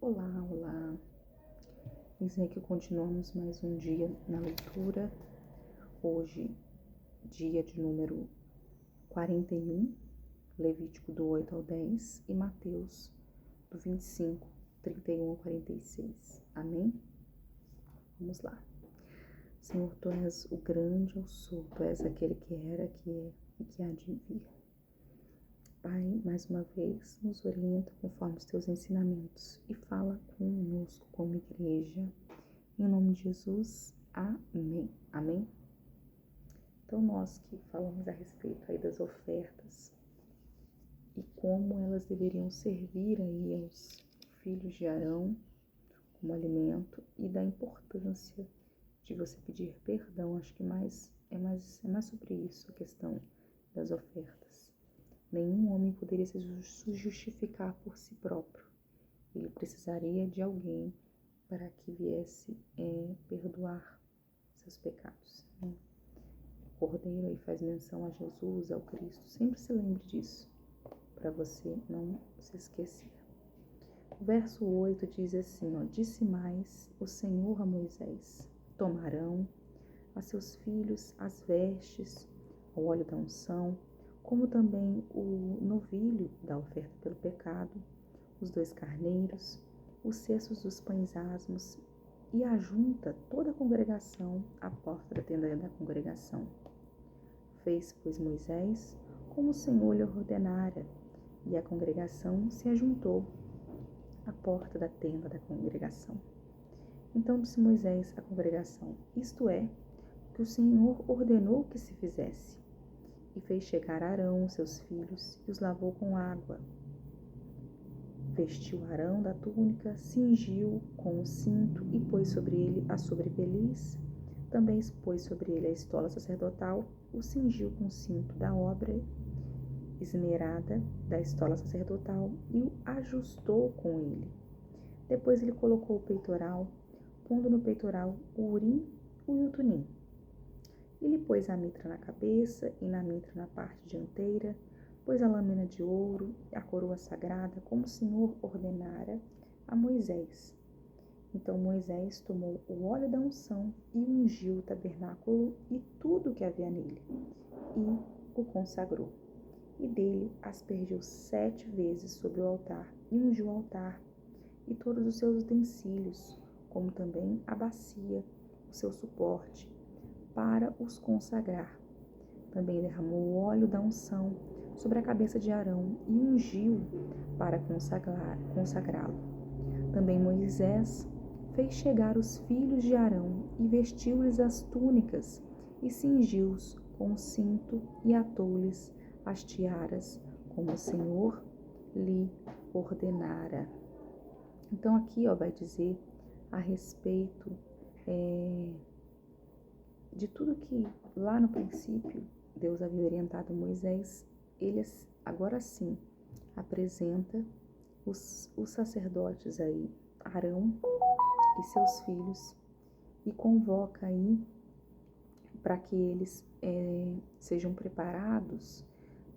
Olá, olá. Eis aí que continuamos mais um dia na leitura. Hoje, dia de número 41, Levítico do 8 ao 10 e Mateus do 25, 31 ao 46. Amém? Vamos lá. Senhor, Tu és o grande eu sou, Tu és aquele que era, que é e que há de vir. Pai, mais uma vez, nos orienta conforme os Teus ensinamentos e fala conosco como igreja. Em nome de Jesus, amém. Amém? Então, nós que falamos a respeito aí das ofertas e como elas deveriam servir aí aos filhos de Arão como alimento e da importância de você pedir perdão. Acho que é mais sobre isso a questão das ofertas. Nenhum homem poderia se justificar por si próprio. Ele precisaria de alguém para que viesse perdoar seus pecados. Né? O Cordeiro aí faz menção a Jesus, ao Cristo. Sempre se lembre disso, para você não se esquecer. O verso 8 diz assim, disse mais o Senhor a Moisés: tomarão a seus filhos as vestes, o óleo da unção, como também o novilho da oferta pelo pecado, os 2 carneiros, os cestos dos pães asmos, e ajunta toda a congregação à porta da tenda da congregação. Fez, pois, Moisés como o Senhor lhe ordenara, e a congregação se ajuntou à porta da tenda da congregação. Então disse Moisés à congregação: isto é, que o Senhor ordenou que se fizesse. E fez chegar Arão os seus filhos e os lavou com água. Vestiu Arão da túnica, cingiu com o cinto e pôs sobre ele a sobrepeliz. Também pôs sobre ele a estola sacerdotal, o cingiu com o cinto da obra esmerada da estola sacerdotal e o ajustou com ele. Depois ele colocou o peitoral, pondo no peitoral o urim e o tumim. Ele pôs a mitra na cabeça e na mitra na parte dianteira, pôs a lâmina de ouro e a coroa sagrada, como o Senhor ordenara a Moisés. Então Moisés tomou o óleo da unção e ungiu o tabernáculo e tudo o que havia nele, e o consagrou. E dele aspergiu 7 vezes sobre o altar, e ungiu o altar e todos os seus utensílios, como também a bacia, o seu suporte, para os consagrar. Também derramou o óleo da unção sobre a cabeça de Arão e ungiu para consagrá-lo. Também Moisés fez chegar os filhos de Arão e vestiu-lhes as túnicas e cingiu-os com o cinto e atou-lhes as tiaras, como o Senhor lhe ordenara. Então aqui vai dizer a respeito de tudo que lá no princípio Deus havia orientado Moisés. Ele agora sim apresenta os sacerdotes aí, Arão e seus filhos, e convoca aí para que eles sejam preparados,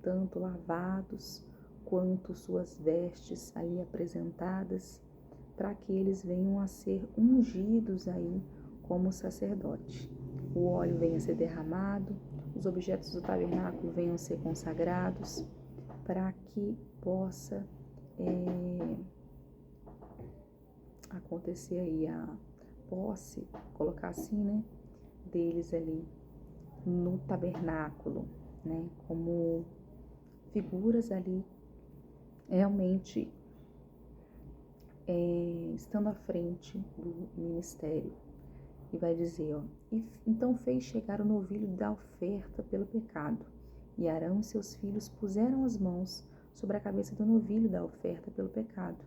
tanto lavados quanto suas vestes ali apresentadas, para que eles venham a ser ungidos aí como sacerdote. O óleo venha a ser derramado, os objetos do tabernáculo venham a ser consagrados, para que possa acontecer aí a posse, colocar assim, né, deles ali no tabernáculo, né, como figuras ali realmente estando à frente do ministério. E vai dizer, então fez chegar o novilho da oferta pelo pecado, e Arão e seus filhos puseram as mãos sobre a cabeça do novilho da oferta pelo pecado.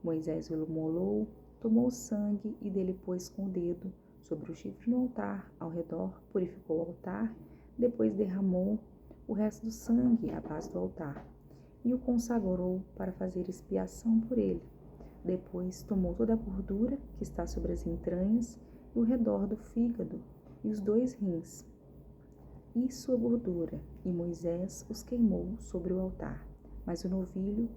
Moisés o imolou, tomou o sangue e dele pôs com o dedo sobre o chifre no altar, ao redor, purificou o altar, depois derramou o resto do sangue à base do altar, e o consagrou para fazer expiação por ele. Depois tomou toda a gordura que está sobre as entranhas e o redor do fígado e os 2 rins e sua gordura, e Moisés os queimou sobre o altar. Mas o novilho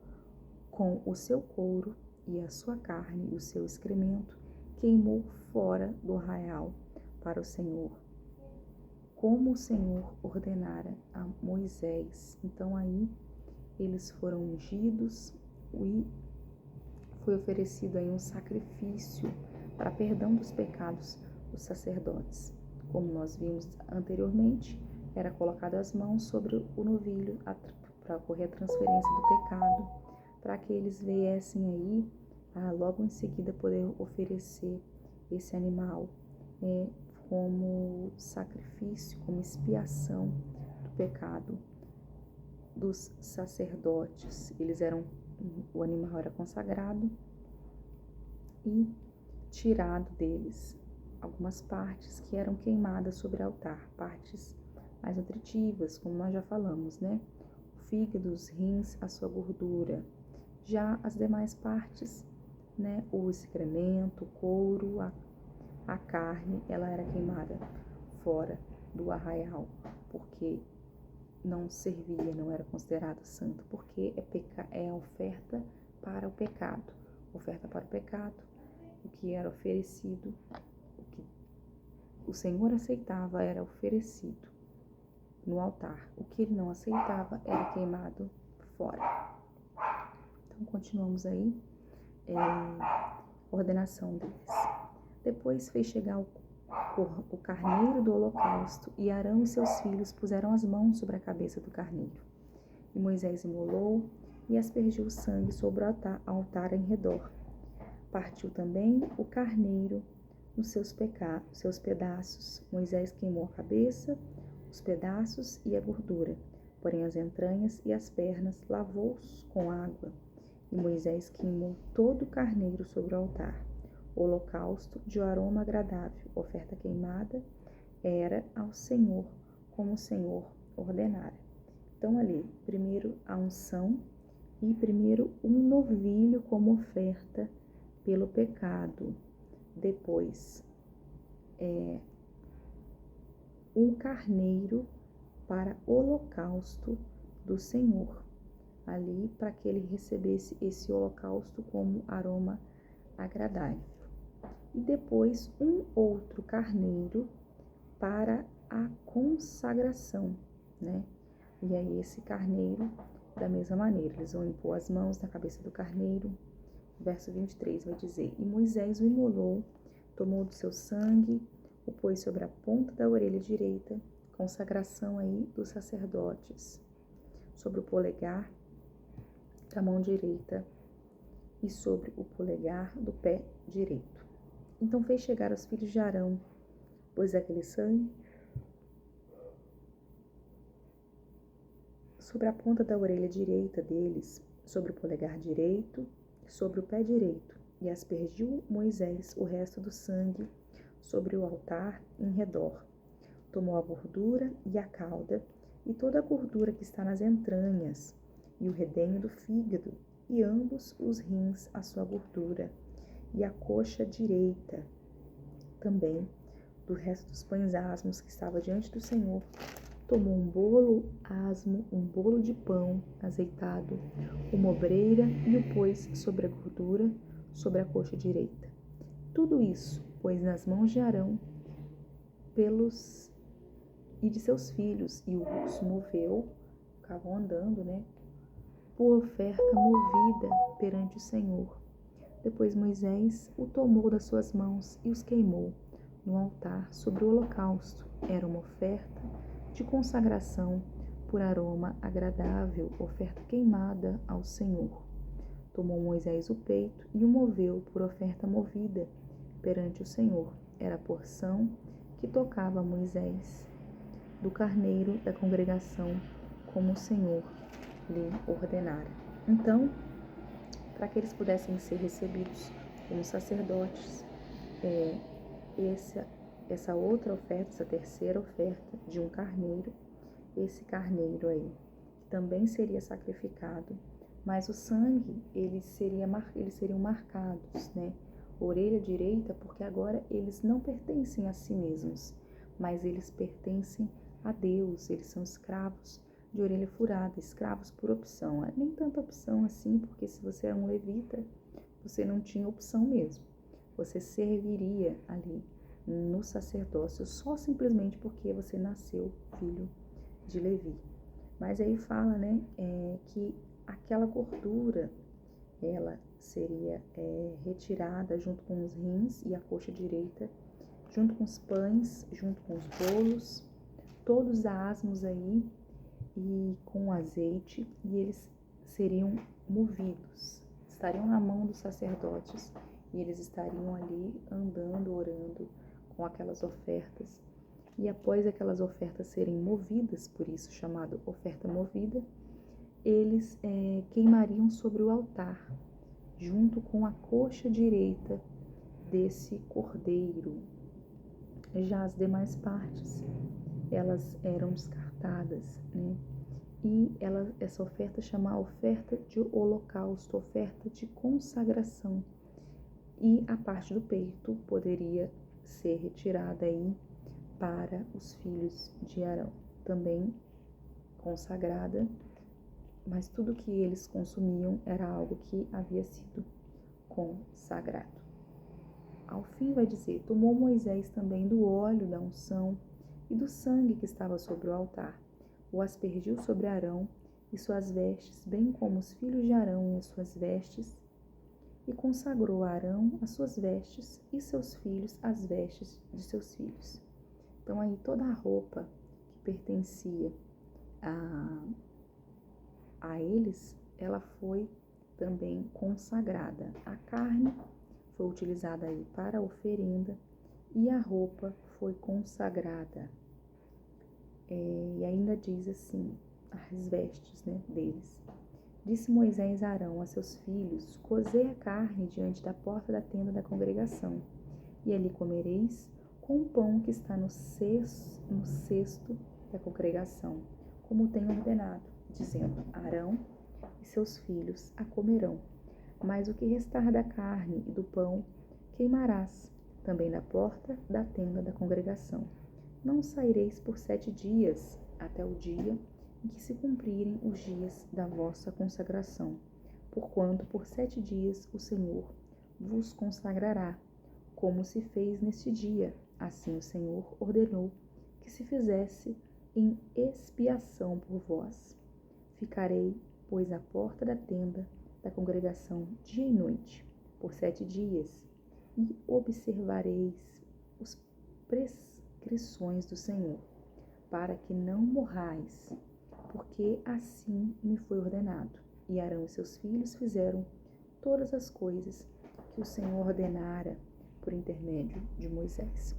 com o seu couro e a sua carne e o seu excremento queimou fora do arraial para o Senhor, como o Senhor ordenara a Moisés. Então aí eles foram ungidos e foi oferecido aí um sacrifício para perdão dos pecados dos sacerdotes. Como nós vimos anteriormente, era colocado as mãos sobre o novilho para ocorrer a transferência do pecado, para que eles viessem aí logo em seguida poder oferecer esse animal como sacrifício, como expiação do pecado dos sacerdotes. O animal era consagrado e tirado deles algumas partes que eram queimadas sobre o altar, partes mais nutritivas, como nós já falamos, né? O fígado, os rins, a sua gordura. Já as demais partes, né? O excremento, o couro, a carne, ela era queimada fora do arraial, porque não servia, não era considerado santo, porque é oferta para o pecado. Oferta para o pecado, o que era oferecido, o que o Senhor aceitava era oferecido no altar. O que ele não aceitava era queimado fora. Então, continuamos aí, ordenação deles. Depois fez chegar o carneiro do holocausto, e Arão e seus filhos puseram as mãos sobre a cabeça do carneiro. E Moisés imolou e aspergiu o sangue sobre o altar em redor. Partiu também o carneiro nos seus pedaços. Moisés queimou a cabeça, os pedaços e a gordura, porém as entranhas e as pernas lavou-os com água. E Moisés queimou todo o carneiro sobre o altar. O holocausto de aroma agradável, oferta queimada, era ao Senhor, como o Senhor ordenara. Então ali, primeiro a unção e primeiro um novilho como oferta pelo pecado. Depois, um carneiro para holocausto do Senhor, ali para que ele recebesse esse holocausto como aroma agradável. E depois um outro carneiro para a consagração, né? E aí esse carneiro, da mesma maneira, eles vão impor as mãos na cabeça do carneiro. Verso 23 vai dizer: E Moisés o imolou, tomou do seu sangue, o pôs sobre a ponta da orelha direita, consagração aí dos sacerdotes, sobre o polegar da mão direita e sobre o polegar do pé direito. Então fez chegar os filhos de Arão, pôs aquele sangue sobre a ponta da orelha direita deles, sobre o polegar direito, sobre o pé direito, e aspergiu Moisés o resto do sangue sobre o altar em redor. Tomou a gordura e a cauda, e toda a gordura que está nas entranhas, e o redenho do fígado, e ambos os rins, a sua gordura, e a coxa direita também, do resto dos pães asmos que estava diante do Senhor. Tomou um bolo asmo, um bolo de pão azeitado, uma obreira, e o pôs sobre a gordura, sobre a coxa direita. Tudo isso pôs nas mãos de Arão e de seus filhos, e os moveu, ficavam andando, né, por oferta movida perante o Senhor. Depois Moisés o tomou das suas mãos e os queimou no altar sobre o holocausto. Era uma oferta de consagração por aroma agradável, oferta queimada ao Senhor. Tomou Moisés o peito e o moveu por oferta movida perante o Senhor. Era a porção que tocava a Moisés do carneiro da congregação, como o Senhor lhe ordenara. Então, para que eles pudessem ser recebidos como sacerdotes, essa outra oferta, essa terceira oferta de um carneiro, esse carneiro aí também seria sacrificado, mas o sangue, eles seriam marcados, né? Orelha direita, porque agora eles não pertencem a si mesmos, mas eles pertencem a Deus, eles são escravos de orelha furada, escravos por opção. Nem tanta opção assim, porque se você é um levita, você não tinha opção mesmo. Você serviria ali no sacerdócio só simplesmente porque você nasceu filho de Levi. Mas aí fala, né, que aquela gordura, ela seria retirada junto com os rins e a coxa direita, junto com os pães, junto com os bolos, todos asmos aí e com azeite, e eles seriam movidos, estariam na mão dos sacerdotes e eles estariam ali andando, orando com aquelas ofertas. E após aquelas ofertas serem movidas, por isso chamado oferta movida, eles queimariam sobre o altar, junto com a coxa direita desse cordeiro. Já as demais partes, elas eram descartadas, né? E essa oferta chama oferta de holocausto, oferta de consagração. E a parte do peito poderia ser retirada aí para os filhos de Arão, também consagrada, mas tudo que eles consumiam era algo que havia sido consagrado. Ao fim vai dizer, tomou Moisés também do óleo da unção e do sangue que estava sobre o altar, o aspergiu sobre Arão e suas vestes, bem como os filhos de Arão e as suas vestes, e consagrou a Arão as suas vestes e seus filhos as vestes de seus filhos. Então aí toda a roupa que pertencia a eles, ela foi também consagrada. A carne foi utilizada aí para a oferenda e a roupa foi consagrada. E ainda diz assim, as vestes, né, deles. Disse Moisés a Arão a seus filhos, cozei a carne diante da porta da tenda da congregação, e ali comereis com o pão que está no cesto da congregação, como tenho ordenado, dizendo, Arão e seus filhos a comerão. Mas o que restar da carne e do pão queimarás, também na porta da tenda da congregação. Não saireis por 7 dias, até o dia em que se cumprirem os dias da vossa consagração, porquanto por 7 dias o Senhor vos consagrará, como se fez neste dia. Assim o Senhor ordenou que se fizesse em expiação por vós. Ficarei, pois, à porta da tenda da congregação dia e noite, por 7 dias, e observareis as prescrições do Senhor, para que não morrais, porque assim me foi ordenado. E Arão e seus filhos fizeram todas as coisas que o Senhor ordenara por intermédio de Moisés.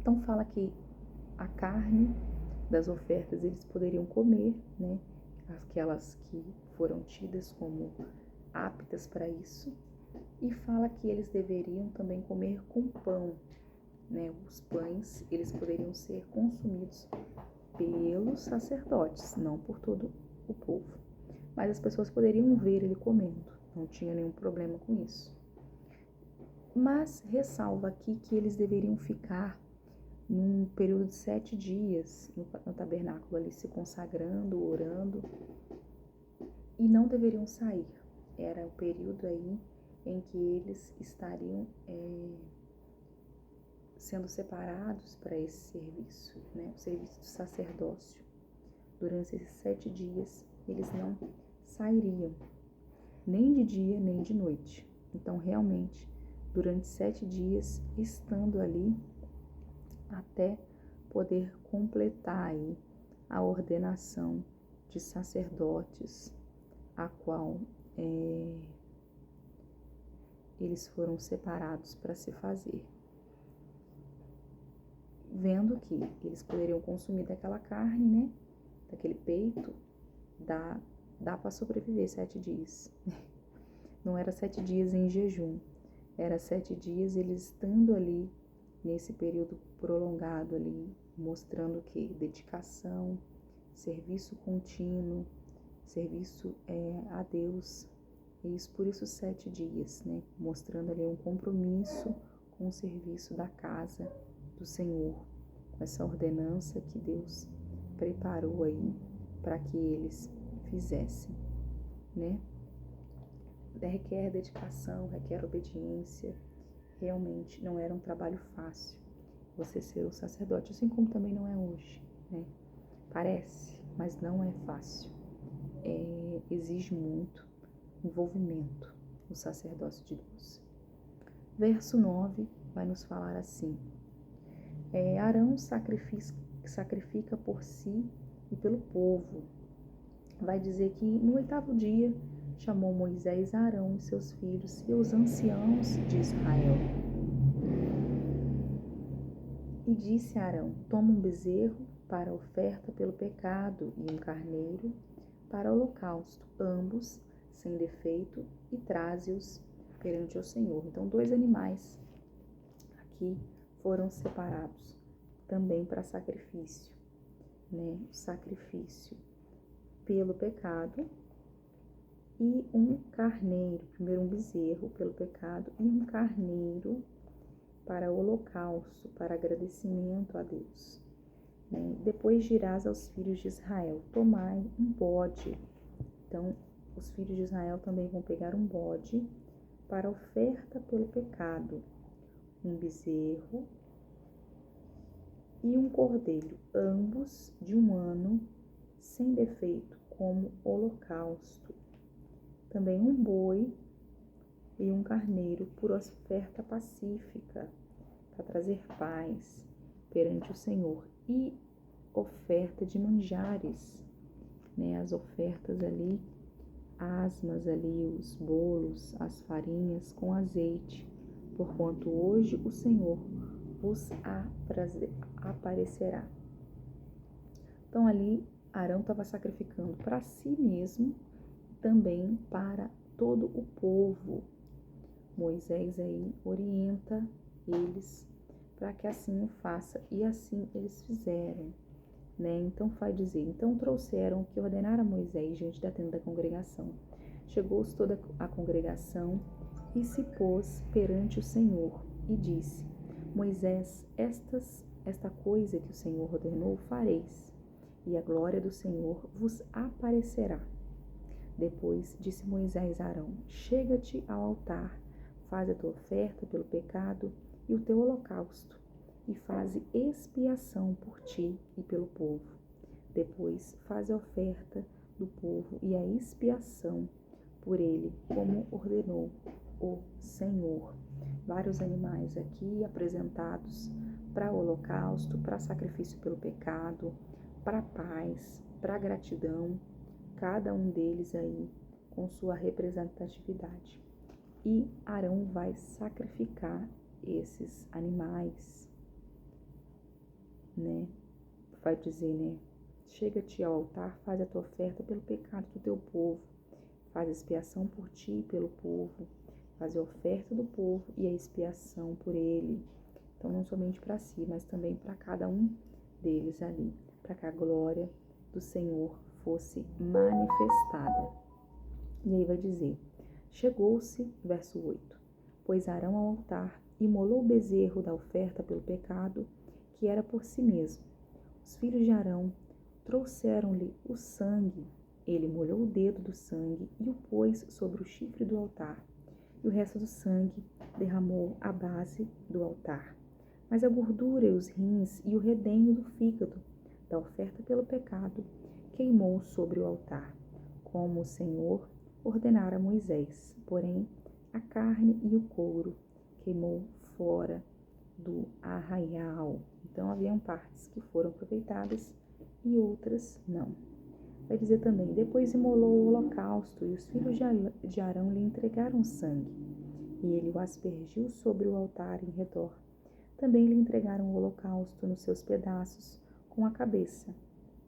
Então fala que a carne das ofertas eles poderiam comer, né? Aquelas que foram tidas como aptas para isso. E fala que eles deveriam também comer com pão, né? Os pães, eles poderiam ser consumidos pelos sacerdotes, não por todo o povo. Mas as pessoas poderiam ver ele comendo, não tinha nenhum problema com isso. Mas ressalva aqui que eles deveriam ficar num período de 7 dias no tabernáculo ali, se consagrando, orando, e não deveriam sair. Era o período aí em que eles estariam sendo separados para esse serviço, né? O serviço do sacerdócio. Durante esses 7 dias, eles não sairiam, nem de dia, nem de noite. Então, realmente, durante 7 dias, estando ali, até poder completar aí a ordenação de sacerdotes, a qual eles foram separados para se fazer. Vendo que eles poderiam consumir daquela carne, né, daquele peito, dá para sobreviver 7 dias. Não era 7 dias em jejum, era 7 dias eles estando ali, nesse período prolongado ali, mostrando o quê? Dedicação, serviço contínuo, serviço a Deus. Por isso 7 dias, né? Mostrando ali um compromisso com o serviço da casa do Senhor, com essa ordenança que Deus preparou aí para que eles fizessem, né? requer dedicação, requer obediência. Realmente não era um trabalho fácil você ser o sacerdote, assim como também não é hoje, né? Parece, mas não é fácil. Exige muito envolvimento no sacerdócio de Deus. Verso 9 vai nos falar assim: Arão sacrifica por si e pelo povo. Vai dizer que no 8º dia chamou Moisés Arão e seus filhos e os anciãos de Israel. E disse a Arão: toma um bezerro para a oferta pelo pecado e um carneiro para o holocausto, ambos sem defeito, e traze-os perante o Senhor. Então, 2 animais aqui foram separados também para sacrifício, né? O sacrifício pelo pecado e um carneiro, primeiro um bezerro pelo pecado e um carneiro para o holocausto, para agradecimento a Deus. Depois dirás aos filhos de Israel: tomai um bode. Então, os filhos de Israel também vão pegar um bode para oferta pelo pecado, um bezerro e um cordeiro, ambos de 1 ano, sem defeito, como holocausto. Também um boi e um carneiro por oferta pacífica, para trazer paz perante o Senhor. E oferta de manjares, né? As ofertas ali, asmas ali, os bolos, as farinhas com azeite, porquanto hoje o Senhor vos aparecerá. Então ali Arão estava sacrificando para si mesmo, também para todo o povo. Moisés aí orienta eles para que assim o faça, e assim eles fizeram, né? Então vai dizer: então trouxeram o que ordenara Moisés diante da tenda da congregação. Chegou-se toda a congregação e se pôs perante o Senhor e disse: Moisés, esta coisa que o Senhor ordenou fareis, e a glória do Senhor vos aparecerá. Depois disse Moisés a Arão: chega-te ao altar, faz a tua oferta pelo pecado e o teu holocausto, e faze expiação por ti e pelo povo. Depois faz a oferta do povo e a expiação por ele, como ordenou o Senhor. Vários animais aqui apresentados para holocausto, para sacrifício pelo pecado, para paz, para gratidão, cada um deles aí com sua representatividade. E Arão vai sacrificar esses animais, né? Vai dizer, né? Chega-te ao altar, faz a tua oferta pelo pecado do teu povo, faz expiação por ti e pelo povo, faz a oferta do povo e a expiação por ele. Então, não somente para si, mas também para cada um deles ali, para que a glória do Senhor fosse manifestada. E aí vai dizer: chegou-se, verso 8, pois Arão ao altar, imolou o bezerro da oferta pelo pecado, que era por si mesmo. Os filhos de Arão trouxeram-lhe o sangue. Ele molhou o dedo do sangue e o pôs sobre o chifre do altar. E o resto do sangue derramou à base do altar. Mas a gordura e os rins e o redenho do fígado da oferta pelo pecado queimou sobre o altar, como o Senhor ordenara a Moisés. Porém, a carne e o couro queimou fora do arraial. Então, haviam partes que foram aproveitadas e outras não. Vai dizer também: depois imolou o holocausto, e os filhos de Arão lhe entregaram sangue, e ele o aspergiu sobre o altar em redor. Também lhe entregaram o holocausto nos seus pedaços, com a cabeça,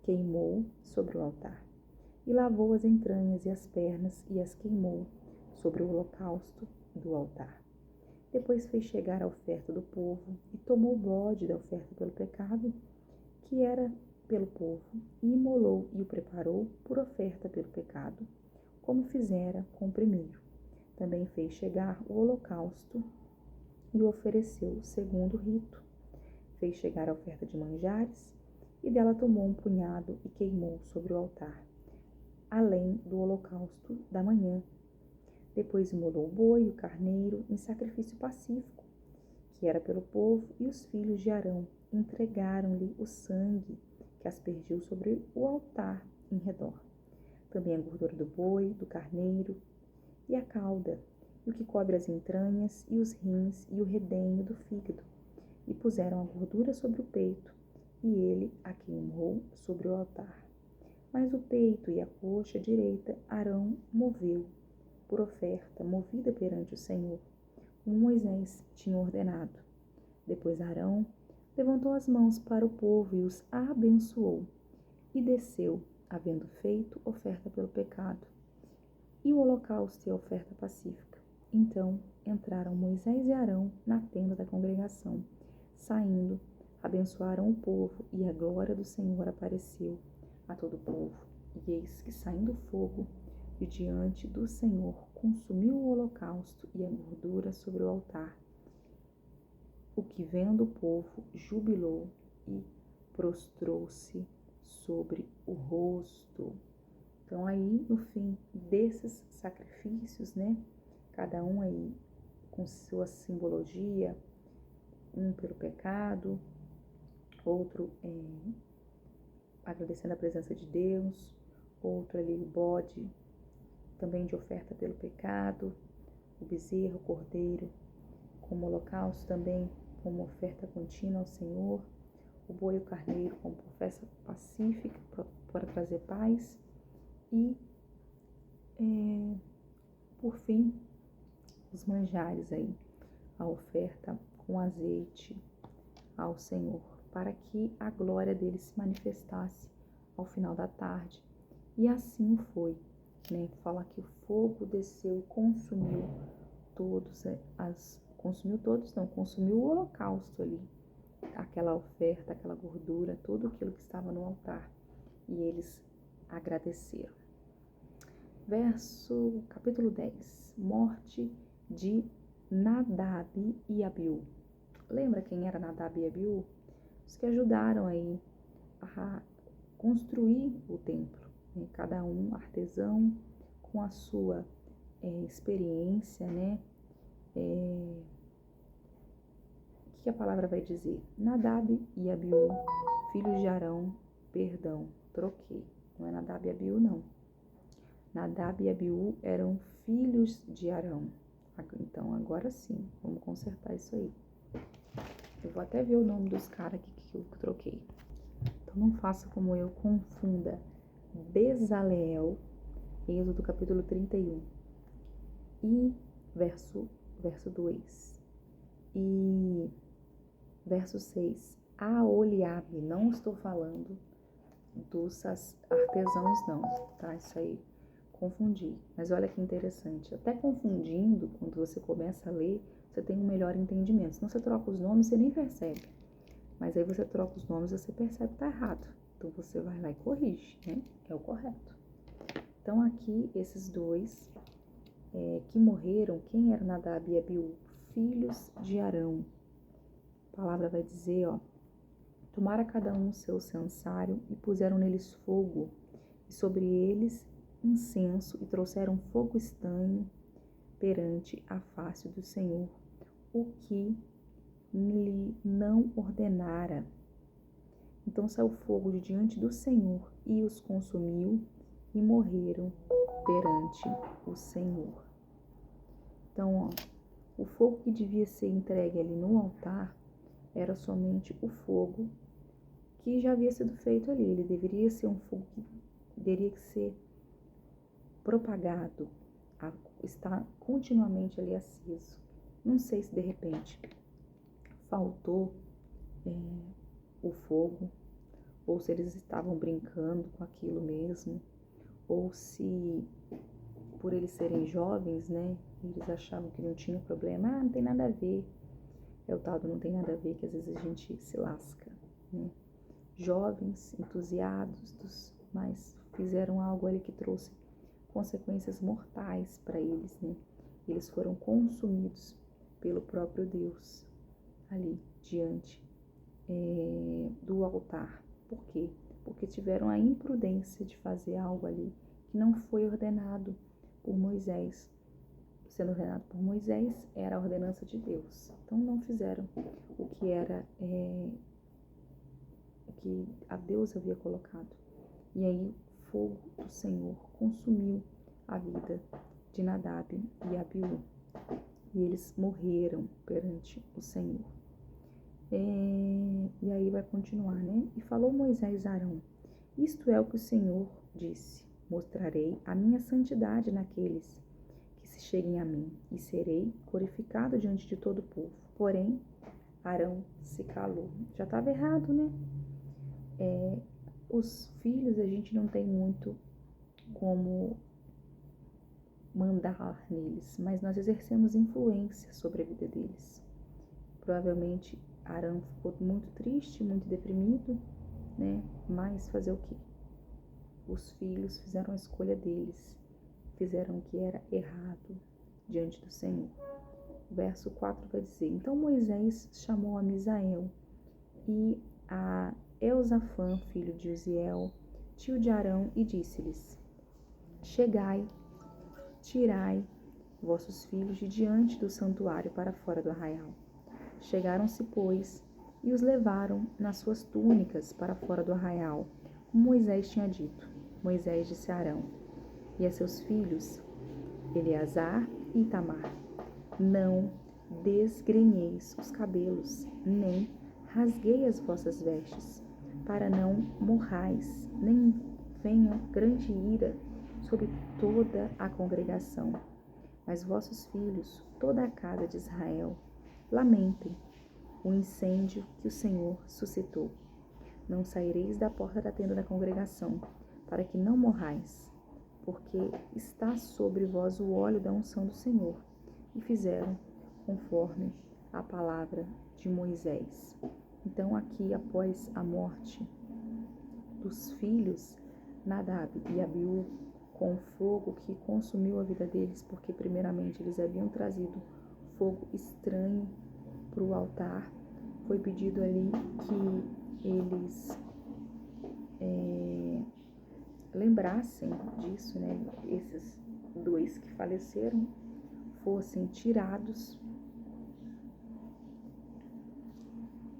queimou sobre o altar. E lavou as entranhas e as pernas, e as queimou sobre o holocausto do altar. Depois fez chegar a oferta do povo, e tomou o bode da oferta pelo pecado, que era pelo povo, e imolou e o preparou por oferta pelo pecado, como fizera com o primeiro. Também fez chegar o holocausto e o ofereceu segundo o rito. Fez chegar a oferta de manjares, e dela tomou um punhado e queimou sobre o altar, além do holocausto da manhã. Depois imolou o boi e o carneiro em sacrifício pacífico, que era pelo povo, e os filhos de Arão entregaram-lhe o sangue que aspergiu sobre o altar em redor. Também a gordura do boi, do carneiro e a cauda, e o que cobre as entranhas, e os rins, e o redenho do fígado. E puseram a gordura sobre o peito, e ele a queimou sobre o altar. Mas o peito e a coxa direita Arão moveu, por oferta movida perante o Senhor, como Moisés tinha ordenado. Depois Arão levantou as mãos para o povo e os abençoou, e desceu, havendo feito oferta pelo pecado, e o holocausto e a oferta pacífica. Então entraram Moisés e Arão na tenda da congregação. Saindo, abençoaram o povo, e a glória do Senhor apareceu a todo o povo. E eis que, saindo fogo de diante do Senhor, consumiu o holocausto e a gordura sobre o altar. O que, vendo o povo, jubilou e prostrou-se sobre o rosto. Então aí, no fim desses sacrifícios, né, cada um aí com sua simbologia, um pelo pecado, outro agradecendo a presença de Deus, outro ali o bode, também de oferta pelo pecado, o bezerro, o cordeiro, como holocausto também, como oferta contínua ao Senhor, o boi e o carneiro como oferta pacífica para trazer paz, e por fim, os manjares aí, a oferta com azeite ao Senhor, para que a glória dele se manifestasse ao final da tarde. E assim foi, né? Fala que o fogo desceu e consumiu consumiu o holocausto ali, aquela oferta, aquela gordura, tudo aquilo que estava no altar. E eles agradeceram. Capítulo 10. Morte de Nadab e Abiú. Lembra quem era Nadab e Abiú? Os que ajudaram aí a construir o templo, né? Cada um artesão com a sua experiência, né? O que a palavra vai dizer? Nadab e Abiú, filhos de Arão, troquei. Não é Nadab e Abiú, não. Nadab e Abiú eram filhos de Arão. Então, agora sim, vamos consertar isso aí. Eu vou até ver o nome dos caras aqui que eu troquei. Então, não faça como eu, confunda Bezaleel, Êxodo capítulo 31, e verso 2. E verso 6, Aholiabe, não estou falando dos artesãos não, tá? Isso aí, confundi. Mas olha que interessante, até confundindo, quando você começa a ler, você tem um melhor entendimento. Senão você troca os nomes, você nem percebe. Mas aí você troca os nomes, você percebe que tá errado. Então você vai lá e corrige, né? É o correto. Então aqui, esses dois que morreram, quem era Nadab e Abiú? Filhos de Arão. A palavra vai dizer, ó, tomara cada um o seu censário e puseram neles fogo, e sobre eles incenso, e trouxeram fogo estanho perante a face do Senhor, o que lhe não ordenara. Então saiu fogo de diante do Senhor e os consumiu, e morreram perante o Senhor. Então, ó, o fogo que devia ser entregue ali no altar era somente o fogo que já havia sido feito ali. Ele deveria ser um fogo que teria que ser propagado, estar continuamente ali aceso. Não sei se de repente faltou o fogo, ou se eles estavam brincando com aquilo mesmo, ou se por eles serem jovens, né, eles achavam que não tinha problema. Não tem nada a ver. É o tal do não tem nada a ver, que às vezes a gente se lasca, né? Jovens, entusiasmados, mas fizeram algo ali que trouxe consequências mortais para eles, né? Eles foram consumidos pelo próprio Deus ali diante do altar. Por quê? Porque tiveram a imprudência de fazer algo ali que não foi ordenado por Moisés. sendo ordenado por Moisés, era a ordenança de Deus. Então não fizeram o que era o que a Deus havia colocado. E aí o fogo do Senhor consumiu a vida de Nadab e Abiú. E eles morreram perante o Senhor. E aí vai continuar, né? E falou Moisés a Arão: isto é o que o Senhor disse: mostrarei a minha santidade naqueles que se cheguem a mim, e serei glorificado diante de todo o povo. Porém, Arão se calou. Já estava errado, né? Os filhos, a gente não tem muito como mandar neles, mas nós exercemos influência sobre a vida deles. Provavelmente Arão ficou muito triste, muito deprimido, né? Mas fazer o quê? Os filhos fizeram a escolha deles, fizeram o que era errado diante do Senhor. O verso 4 vai dizer: então Moisés chamou a Misael e a Elzafã, filho de Uziel, tio de Arão, e disse-lhes: chegai, tirai vossos filhos de diante do santuário para fora do arraial. Chegaram-se, pois, e os levaram nas suas túnicas para fora do arraial, como Moisés tinha dito. Moisés disse a Arão e a seus filhos, Eleazar e Itamar: não desgrenheis os cabelos, nem rasguei as vossas vestes, para não morrais, nem venha grande ira sobre toda a congregação. Mas vossos filhos, toda a casa de Israel, lamentem o incêndio que o Senhor suscitou. Não saireis da porta da tenda da congregação, para que não morrais, porque está sobre vós o óleo da unção do Senhor. E fizeram conforme a palavra de Moisés. Então aqui, após a morte dos filhos, Nadab e Abiú, com o fogo que consumiu a vida deles, porque primeiramente eles haviam trazido fogo estranho para o altar, foi pedido ali que eles lembrassem disso, né? Esses dois que faleceram fossem tirados,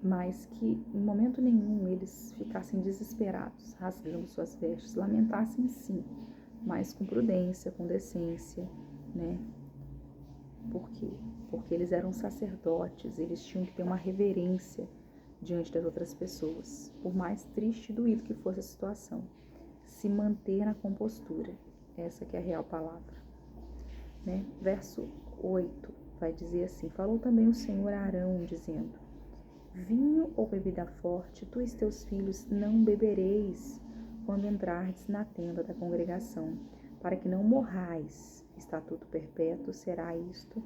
mas que em momento nenhum eles ficassem desesperados, rasgando suas vestes, lamentassem sim, mas com prudência, com decência, né? Por quê? Porque eles eram sacerdotes, eles tinham que ter uma reverência diante das outras pessoas, por mais triste e doído que fosse a situação, se manter na compostura, essa que é a real palavra, né? Verso 8 vai dizer assim: falou também o Senhor a Arão, dizendo: vinho ou bebida forte, tu e teus filhos não bebereis quando entrardes na tenda da congregação, para que não morrais. Estatuto perpétuo será isto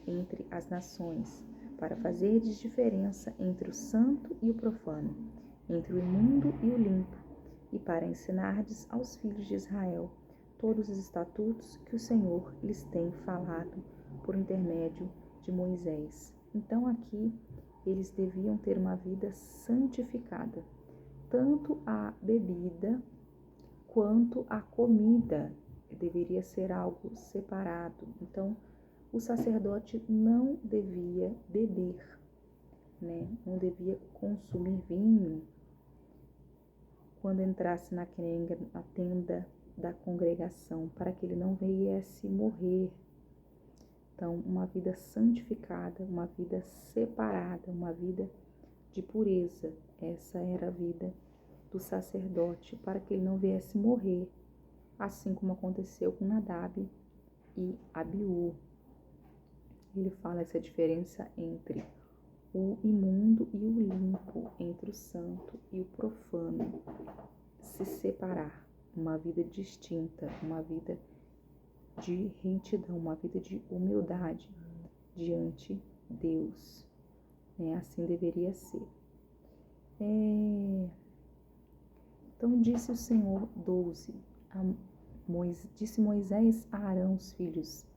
entre as nações, para fazerdes diferença entre o santo e o profano, entre o imundo e o limpo, e para ensinardes aos filhos de Israel todos os estatutos que o Senhor lhes tem falado por intermédio de Moisés. Então aqui eles deviam ter uma vida santificada, tanto a bebida quanto a comida deveria ser algo separado. Então o sacerdote não devia beber, né? Não devia consumir vinho quando entrasse na tenda da congregação, para que ele não viesse morrer. Então, uma vida santificada, uma vida separada, uma vida de pureza, essa era a vida do sacerdote, para que ele não viesse morrer, assim como aconteceu com Nadab e Abiú. Ele fala essa diferença entre o imundo e o limpo, entre o santo e o profano, se separar, uma vida distinta, uma vida de retidão, uma vida de humildade diante de Deus, assim deveria ser. Então disse o Senhor 12, disse Moisés a Arão, os filhos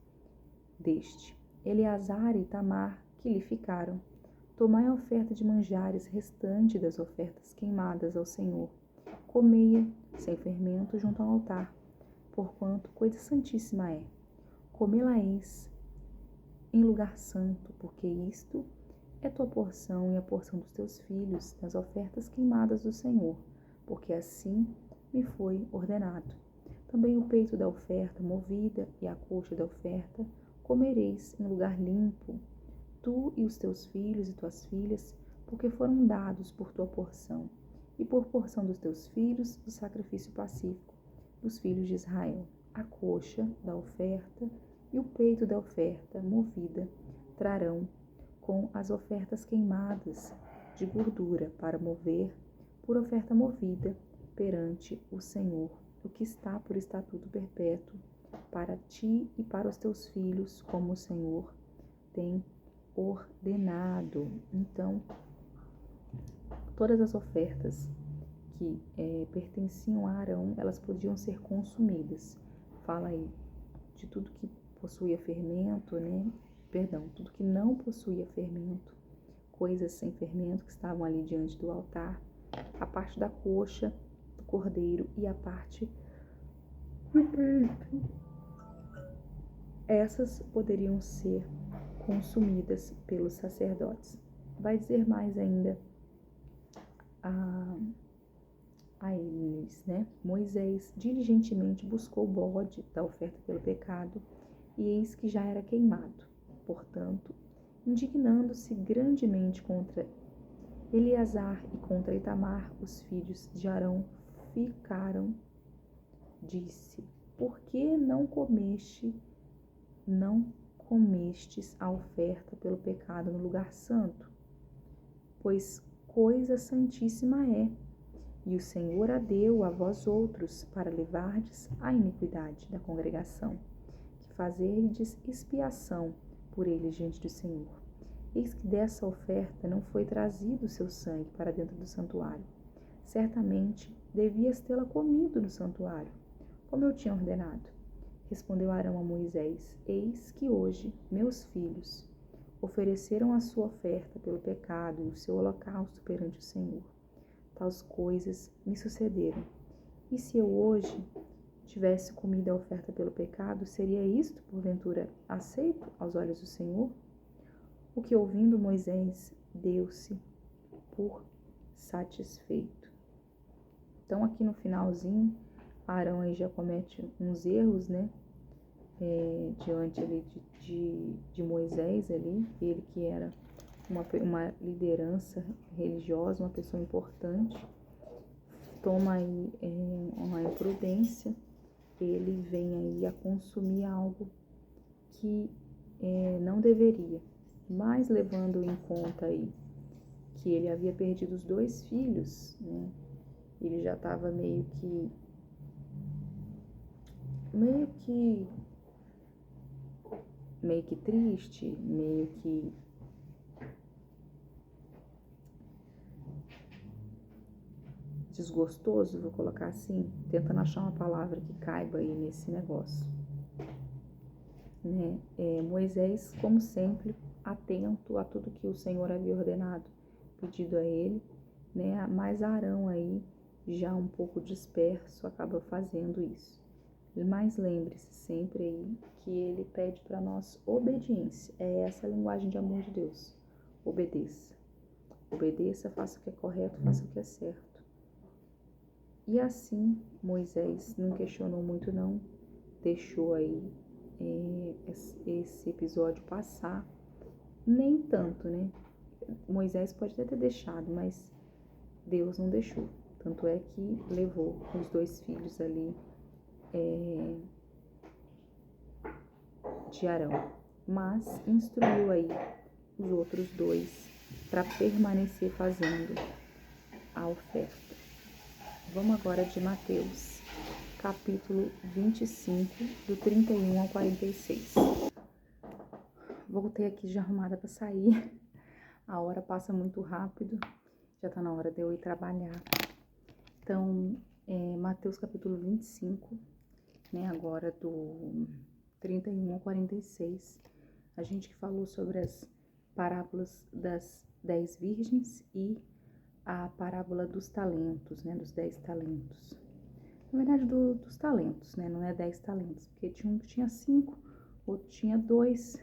deste, Eleazar e Itamar, que lhe ficaram: tomai a oferta de manjares restante das ofertas queimadas ao Senhor, comei-a sem fermento junto ao altar, porquanto coisa santíssima é. Comê-la-eis em lugar santo, porque isto é tua porção e a porção dos teus filhos nas ofertas queimadas do Senhor, porque assim me foi ordenado. Também o peito da oferta movida e a coxa da oferta comereis em lugar limpo, tu e os teus filhos e tuas filhas, porque foram dados por tua porção, e por porção dos teus filhos do sacrifício pacífico, dos filhos de Israel. A coxa da oferta e o peito da oferta movida trarão com as ofertas queimadas de gordura para mover por oferta movida perante o Senhor, o que está por estatuto perpétuo para ti e para os teus filhos, como o Senhor tem ordenado. Então, todas as ofertas que pertenciam a Arão, elas podiam ser consumidas. Fala aí de tudo que possuía fermento, né? Perdão, tudo que não possuía fermento, coisas sem fermento que estavam ali diante do altar, a parte da coxa do cordeiro e a parte do peito. Essas poderiam ser consumidas pelos sacerdotes. Vai dizer mais ainda a eles, né? Moisés diligentemente buscou o bode da oferta pelo pecado, e eis que já era queimado. Portanto, indignando-se grandemente contra Eleazar e contra Itamar, os filhos de Arão, ficaram, disse: por que não comestes a oferta pelo pecado no lugar santo? Pois coisa santíssima é, e o Senhor a deu a vós outros para levardes a iniquidade da congregação, que fazerdes expiação por eles diante do Senhor. Eis que dessa oferta não foi trazido o seu sangue para dentro do santuário. Certamente devias tê-la comido no santuário, como eu tinha ordenado. Respondeu Arão a Moisés: eis que hoje meus filhos ofereceram a sua oferta pelo pecado e o seu holocausto perante o Senhor. Tais coisas me sucederam. E se eu hoje tivesse comido a oferta pelo pecado, seria isto, porventura, aceito aos olhos do Senhor? O que ouvindo Moisés deu-se por satisfeito. Então aqui no finalzinho, Arão aí já comete uns erros, né? Diante ali de Moisés ali, ele que era uma liderança religiosa, uma pessoa importante, toma aí uma imprudência, ele vem aí a consumir algo que não deveria, mas levando em conta aí que ele havia perdido os 2 filhos, né? Ele já estava meio que triste, meio que desgostoso, vou colocar assim, tentando achar uma palavra que caiba aí nesse negócio, né? Moisés, como sempre, atento a tudo que o Senhor havia ordenado, pedido a ele, né? Mas Arão aí, já um pouco disperso, acaba fazendo isso. Mas lembre-se sempre aí que ele pede para nós obediência. É essa a linguagem de amor de Deus. Obedeça. Obedeça, faça o que é correto, faça o que é certo. E assim, Moisés não questionou muito não, deixou aí esse episódio passar. Nem tanto, né? Moisés pode até ter deixado, mas Deus não deixou. Tanto é que levou os 2 filhos ali de Arão, mas instruiu aí os outros 2 para permanecer fazendo a oferta. Vamos agora de Mateus, capítulo 25, do 31 ao 46. Voltei aqui já arrumada para sair. A hora passa muito rápido, já está na hora de eu ir trabalhar. Então, Mateus capítulo 25, né, agora do 31 ao 46, a gente que falou sobre as parábolas das 10 virgens e a parábola dos talentos, né, dos 10 talentos. Na verdade, dos talentos, né, não é 10 talentos, porque tinha um que tinha 5, outro tinha 2,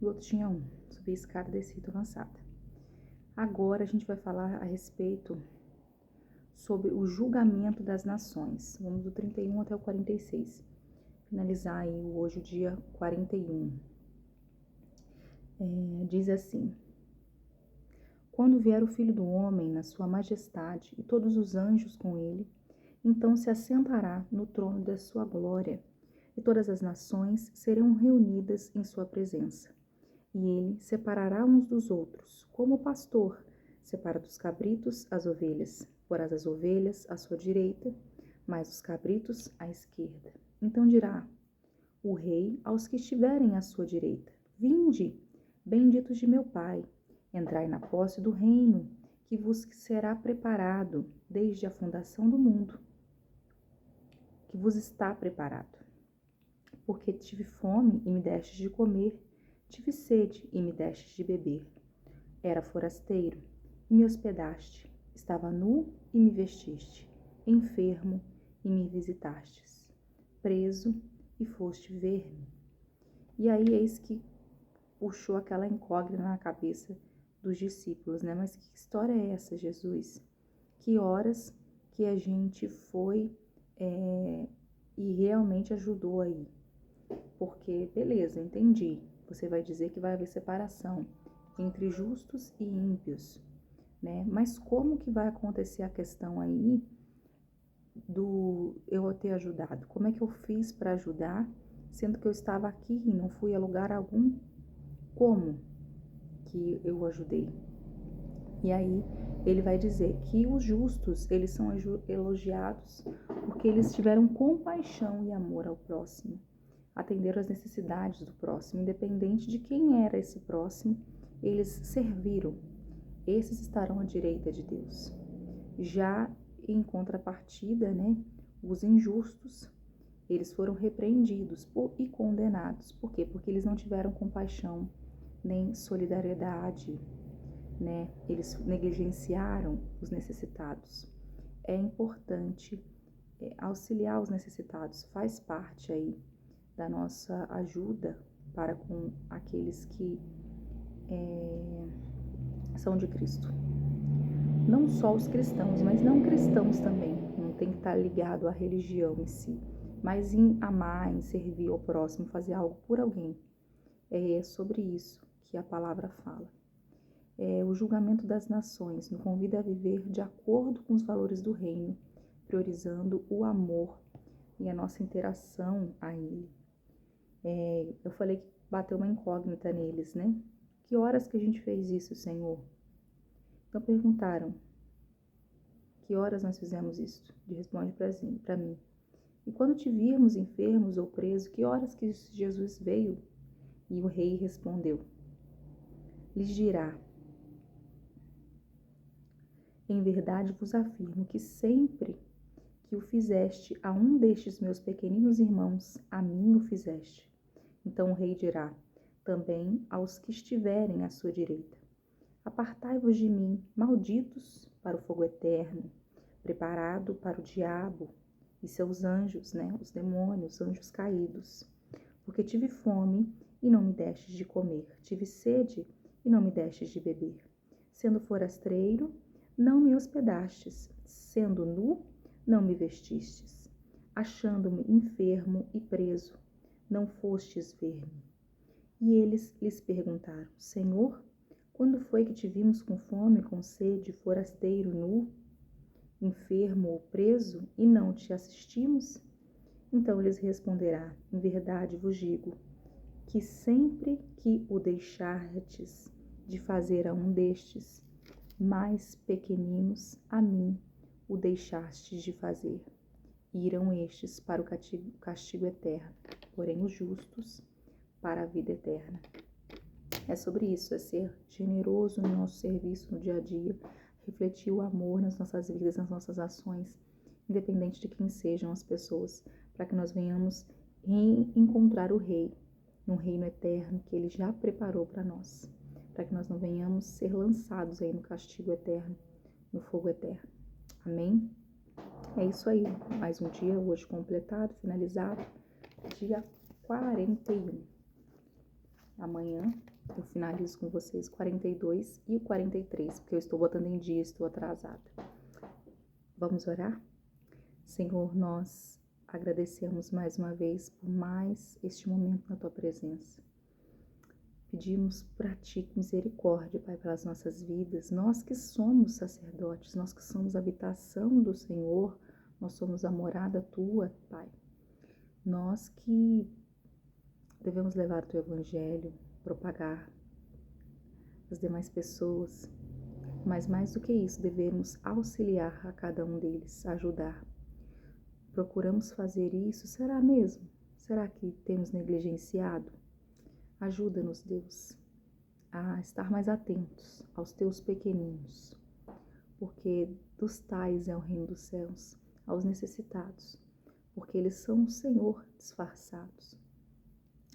e o outro tinha 1. Subi a escada, desci, tô cansada. Agora a gente vai falar a respeito sobre o julgamento das nações. Vamos do 31 até o 46. Finalizar aí hoje o dia 41. Diz assim: Quando vier o Filho do Homem na sua majestade e todos os anjos com ele, então se assentará no trono da sua glória, e todas as nações serão reunidas em sua presença. E ele separará uns dos outros, como o pastor separa dos cabritos as ovelhas. Porá as ovelhas à sua direita, mas os cabritos à esquerda. Então dirá o rei aos que estiverem à sua direita: Vinde, benditos de meu Pai, entrai na posse do reino que vos será preparado desde a fundação do mundo, que vos está preparado. Porque tive fome e me destes de comer, tive sede e me destes de beber. Era forasteiro e me hospedaste, estava nu e me vestiste, enfermo e me visitastes, preso e foste ver-me. E aí eis que puxou aquela incógnita na cabeça dos discípulos, né? Mas que história é essa, Jesus? Que horas que a gente foi e realmente ajudou aí? Porque, beleza, entendi. Você vai dizer que vai haver separação entre justos e ímpios, né? Mas como que vai acontecer a questão aí do eu ter ajudado? Como é que eu fiz para ajudar, sendo que eu estava aqui e não fui a lugar algum? Como que eu ajudei? E aí ele vai dizer que os justos, eles são elogiados porque eles tiveram compaixão e amor ao próximo, atenderam às necessidades do próximo, independente de quem era esse próximo, eles serviram. Esses estarão à direita de Deus. Já em contrapartida, né, os injustos, eles foram repreendidos e condenados. Por quê? Porque eles não tiveram compaixão nem solidariedade, né? Eles negligenciaram os necessitados. É importante auxiliar os necessitados, faz parte aí da nossa ajuda para com aqueles que são de Cristo. Não só os cristãos, mas não cristãos também. Não tem que estar ligado à religião em si, mas em amar, em servir ao próximo, fazer algo por alguém. É sobre isso que a palavra fala. O julgamento das nações nos convida a viver de acordo com os valores do reino, priorizando o amor e a nossa interação a ele. Eu falei que bateu uma incógnita neles, né? Que horas que a gente fez isso, Senhor? Então perguntaram, que horas nós fizemos isso? Ele responde para mim. E quando te virmos enfermos ou presos, que horas que Jesus veio? E o rei respondeu, lhes dirá, em verdade vos afirmo que sempre que o fizeste a um destes meus pequeninos irmãos, a mim o fizeste. Então o rei dirá, também aos que estiverem à sua direita, apartai-vos de mim, malditos, para o fogo eterno, preparado para o diabo e seus anjos, né, os demônios, anjos caídos. Porque tive fome e não me destes de comer, tive sede e não me destes de beber. Sendo forasteiro, não me hospedastes, sendo nu, não me vestistes. Achando-me enfermo e preso, não fostes ver-me. E eles lhes perguntaram, Senhor, quando foi que te vimos com fome, com sede, forasteiro, nu, enfermo ou preso, e não te assistimos? Então lhes responderá, em verdade vos digo, que sempre que o deixardes de fazer a um destes mais pequeninos, a mim o deixastes de fazer. Irão estes para o castigo eterno, porém os justos para a vida eterna. É sobre isso, é ser generoso no nosso serviço no dia a dia, refletir o amor nas nossas vidas, nas nossas ações, independente de quem sejam as pessoas, para que nós venhamos encontrar o Rei, num reino eterno que Ele já preparou para nós, para que nós não venhamos ser lançados aí no castigo eterno, no fogo eterno. Amém? É isso aí, mais um dia hoje completado, finalizado, dia 41. Amanhã eu finalizo com vocês o 42 e o 43, porque eu estou botando em dia, estou atrasada. Vamos orar? Senhor, nós agradecemos mais uma vez por mais este momento na Tua presença. Pedimos para Ti misericórdia, Pai, pelas nossas vidas. Nós que somos sacerdotes, nós que somos habitação do Senhor, nós somos a morada Tua, Pai. Nós que devemos levar o Teu Evangelho, propagar as demais pessoas, mas mais do que isso, devemos auxiliar a cada um deles, ajudar. Procuramos fazer isso, será mesmo? Será que temos negligenciado? Ajuda-nos, Deus, a estar mais atentos aos Teus pequeninos, porque dos tais é o reino dos céus, aos necessitados, porque eles são o Senhor disfarçados.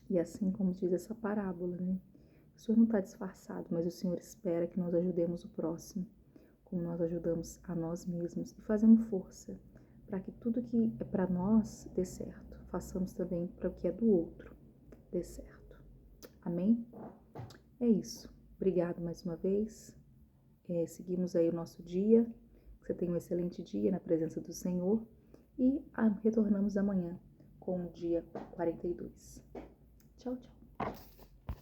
E assim como diz essa parábola, né? O Senhor não está disfarçado, mas o Senhor espera que nós ajudemos o próximo, como nós ajudamos a nós mesmos, e fazemos força para que tudo que é para nós dê certo. Façamos também para o que é do outro dê certo. Amém? É isso. Obrigado mais uma vez. Seguimos aí o nosso dia. Que você tenha um excelente dia na presença do Senhor. E retornamos amanhã com o dia 42. Tchau, tchau.